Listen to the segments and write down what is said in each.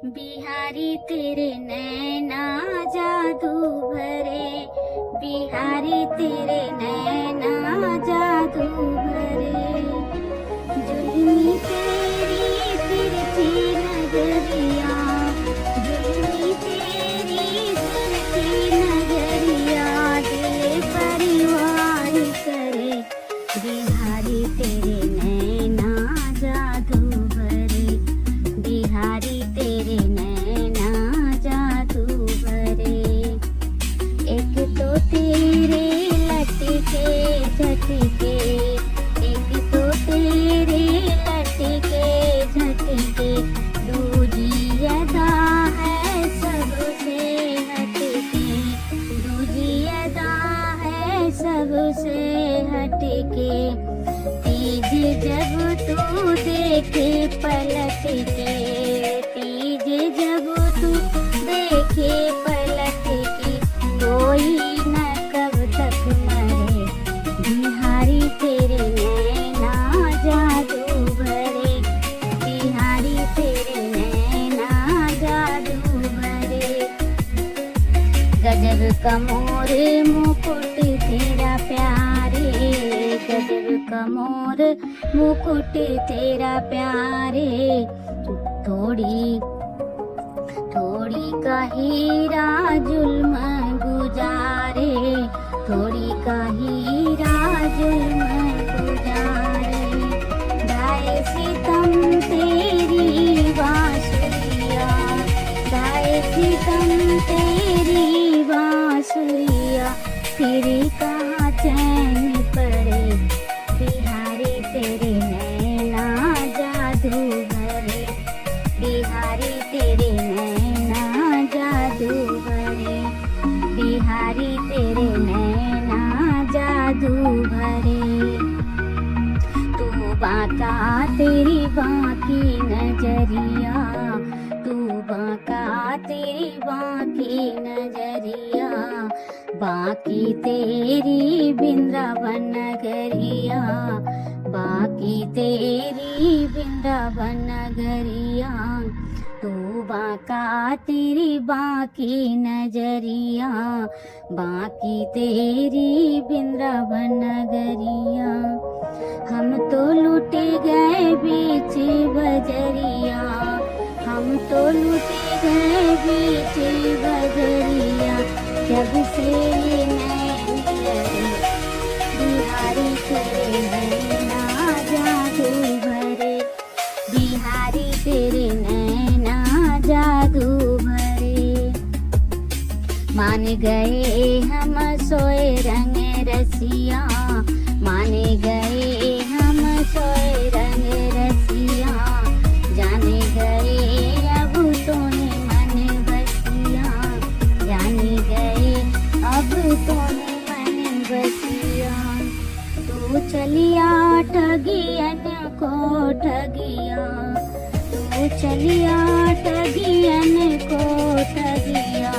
बिहारी तेरे नैना जादू भरे, बिहारी तेरे नैना जादू भरे। जुल्मी तेरी तिरछी नजरिया, जुल्मी तेरी तिरछी नजरिया, दिल परिवार करे। बिहारी तेरे नैना जादू भरे, बिहारी तेरे नैना जादू भरे। एक तो तेरे लटके झटके, एक तो तेरे लटके झटके, दूजी अदा है सबसे हटके, दूजी अदा है सबसे हटके। तीज जब तू देखे पलट के, तीज जब तू देखे पलट के, कोई न कब तक मरे। बिहारी तेरे नैना जादू भरे, बिहारी तेरे नैना जादू भरे। गजब का मोर मुकुट तेरा प्यारे, गजब का मोर मुकुट तेरा प्यारे। थोड़ी थोड़ी का हीरा जुल्म गुजारे, थोड़ी का हीरा जुल्म गुजारे। गाए सितम तेरी बांसुरिया, गाए सितम तेरी बांसुरिया, फिर कहाँ चैन पड़े। बिहारी तेरे नैना जादू भरे, बिहारी तेरे नैना जादू भरे, बिहारी तेरे नैना जादू भरे। तू बांका तेरी बांकी नजरिया, तू बांका तेरी बांकी नजरिया, बाकी तेरी वृंदावन नगरिया, बाकी तेरी वृंदावन नगरिया। तू बांका तेरी बाकी नजरिया, बाकी तेरी वृंदावन नगरिया। हम तो लुट गए बीच बजरिया, हम तो लुट गए बीच बजरिया, जब से नैन लड़े। बिहारी तेरे नैना जादू भरे, बिहारी तेरे नैना जादू भरे। मान गए हम सोए रंग रसिया, मान गए हम सोए रंग रसिया, जाने गए अब तूने मन बसिया, जाने गए अब तूने मन बसिया। तू चलिया ठगियन को ठगिया, तू चलिया ठगियन को ठगिया,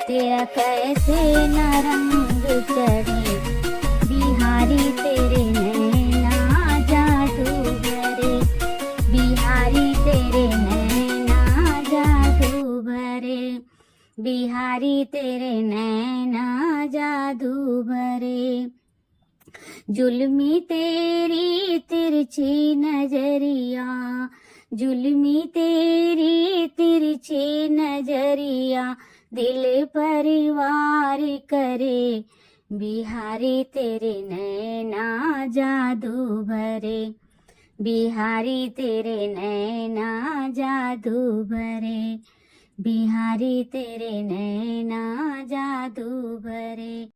तेरा कैसे न रंग चढ़े। बिहारी तेरे नैना जादू भरे, बिहारी तेरे नैना जादू भरे, बिहारी तेरे नैना जादू भरे। जुल्मी तेरी तिरछी नजरिया, जुल्मी तेरी तिरछी नजरिया, दिल परिवार करे। बिहारी तेरे नैना जादू भरे, बिहारी तेरे नैना जादू भरे, बिहारी तेरे नैना जादू भरे।